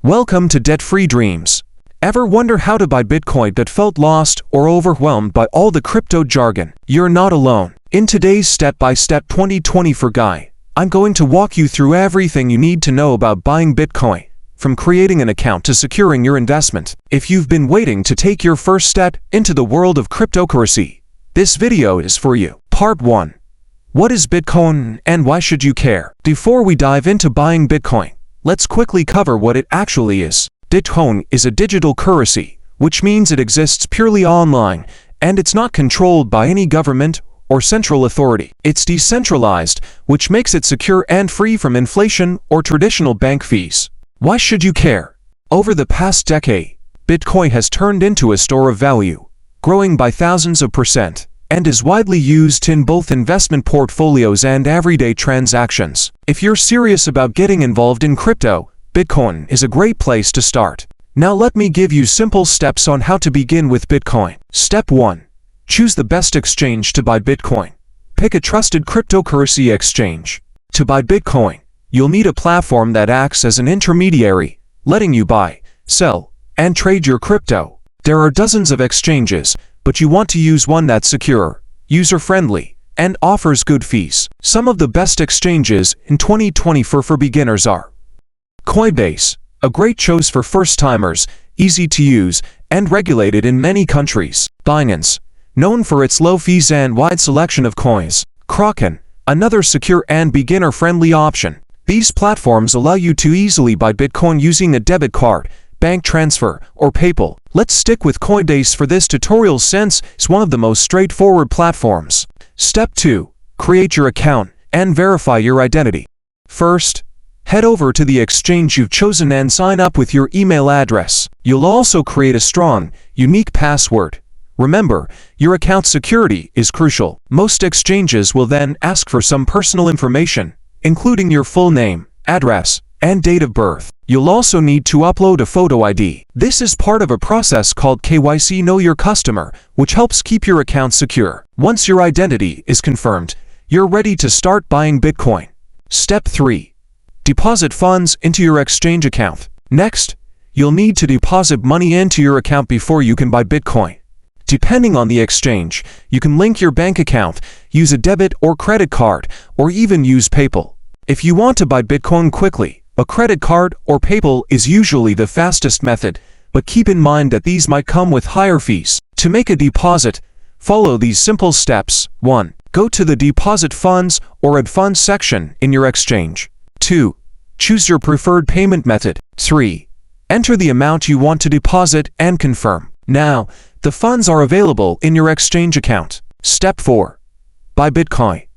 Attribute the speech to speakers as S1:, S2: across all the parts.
S1: Welcome to Debt-Free Dreams. Ever wonder how to buy Bitcoin but felt lost or overwhelmed by all the crypto jargon? You're not alone. In today's Step-by-Step 2024 guide, I'm going to walk you through everything you need to know about buying Bitcoin, from creating an account to securing your investment. If you've been waiting to take your first step into the world of cryptocurrency, this video is for you. Part 1. What is Bitcoin and why should you care? Before we dive into buying Bitcoin, let's quickly cover what it actually is. Bitcoin is a digital currency, which means it exists purely online, and it's not controlled by any government or central authority. It's decentralized, which makes it secure and free from inflation or traditional bank fees. Why should you care? Over the past decade, Bitcoin has turned into a store of value, growing by thousands of %, and is widely used in both investment portfolios and everyday transactions. If you're serious about getting involved in crypto, Bitcoin is a great place to start. Now let me give you simple steps on how to begin with Bitcoin. Step 1. Choose the best exchange to buy Bitcoin. Pick a trusted cryptocurrency exchange. To buy Bitcoin, you'll need a platform that acts as an intermediary, letting you buy, sell, and trade your crypto. There are dozens of exchanges, but you want to use one that's secure, user-friendly, and offers good fees. Some of the best exchanges in 2024 for beginners are Coinbase, a great choice for first-timers, easy to use, and regulated in many countries. Binance, known for its low fees and wide selection of coins. Kraken, another secure and beginner-friendly option. These platforms allow you to easily buy Bitcoin using a debit card, bank transfer, or PayPal. Let's stick with Coinbase for this tutorial since it's one of the most straightforward platforms. Step 2. Create your account and verify your identity. First, head over to the exchange you've chosen and sign up with your email address. You'll also create a strong, unique password. Remember, your account security is crucial. Most exchanges will then ask for some personal information, including your full name, address, and date of birth. You'll also need to upload a photo ID. This is part of a process called KYC Know Your Customer, which helps keep your account secure. Once your identity is confirmed, you're ready to start buying Bitcoin. Step 3. Deposit funds into your exchange account. Next, you'll need to deposit money into your account before you can buy Bitcoin. Depending on the exchange, you can link your bank account, use a debit or credit card, or even use PayPal. If you want to buy Bitcoin quickly, a credit card or PayPal is usually the fastest method, but keep in mind that these might come with higher fees. To make a deposit, follow these simple steps. 1. Go to the Deposit Funds or Add Funds section in your exchange. 2. Choose your preferred payment method. 3. Enter the amount you want to deposit and confirm. Now, the funds are available in your exchange account. Step 4. Buy Bitcoin.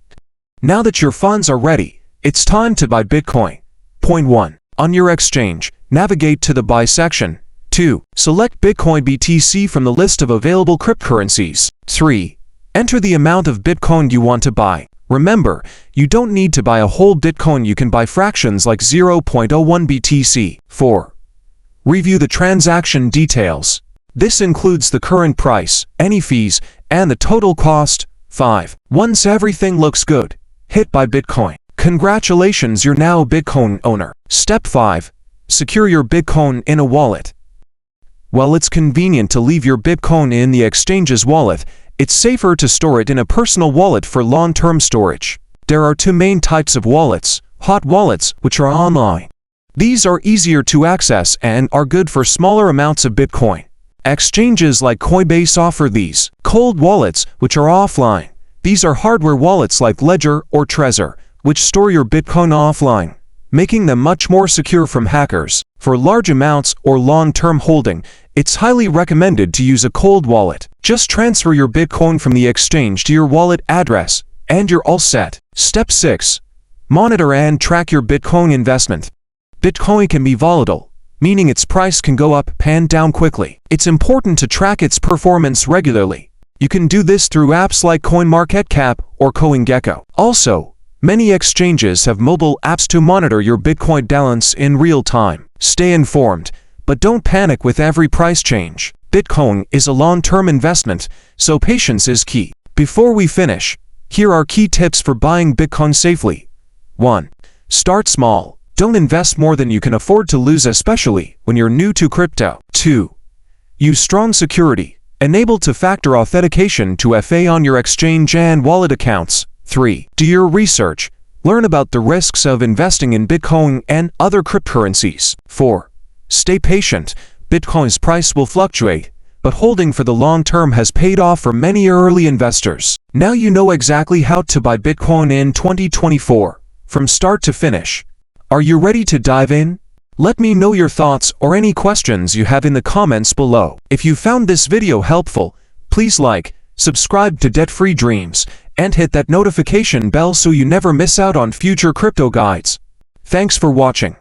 S1: Now that your funds are ready, it's time to buy Bitcoin. Point 1. On your exchange, navigate to the Buy section. 2. Select Bitcoin BTC from the list of available cryptocurrencies. 3. Enter the amount of Bitcoin you want to buy. Remember, you don't need to buy a whole Bitcoin, you can buy fractions like 0.01 BTC. 4. Review the transaction details. This includes the current price, any fees, and the total cost. 5. Once everything looks good, hit Buy Bitcoin. Congratulations, you're now a Bitcoin owner. Step 5. Secure your Bitcoin in a wallet. While it's convenient to leave your Bitcoin in the exchange's wallet, it's safer to store it in a personal wallet for long-term storage. There are two main types of wallets: hot wallets, which are online. These are easier to access and are good for smaller amounts of Bitcoin. Exchanges like Coinbase offer these. Cold wallets, which are offline. These are hardware wallets like Ledger or Trezor, which store your Bitcoin offline, making them much more secure from hackers. For large amounts or long-term holding, it's highly recommended to use a cold wallet. Just transfer your Bitcoin from the exchange to your wallet address, and you're all set. Step 6. Monitor and track your Bitcoin investment. Bitcoin can be volatile, meaning its price can go up and down quickly. It's important to track its performance regularly. You can do this through apps like CoinMarketCap or CoinGecko. Also, many exchanges have mobile apps to monitor your Bitcoin balance in real time. Stay informed, but don't panic with every price change. Bitcoin is a long-term investment, so patience is key. Before we finish, here are key tips for buying Bitcoin safely. 1. Start small. Don't invest more than you can afford to lose, especially when you're new to crypto. 2. Use strong security, enabled two-factor authentication to FA on your exchange and wallet accounts. 3. Do your research. Learn about the risks of investing in Bitcoin and other cryptocurrencies. 4. Stay patient. Bitcoin's price will fluctuate, but holding for the long term has paid off for many early investors. Now you know exactly how to buy Bitcoin in 2024, from start to finish. Are you ready to dive in? Let me know your thoughts or any questions you have in the comments below. If you found this video helpful, please like, subscribe to Debt Free Dreams, and hit that notification bell so you never miss out on future crypto guides. Thanks for watching.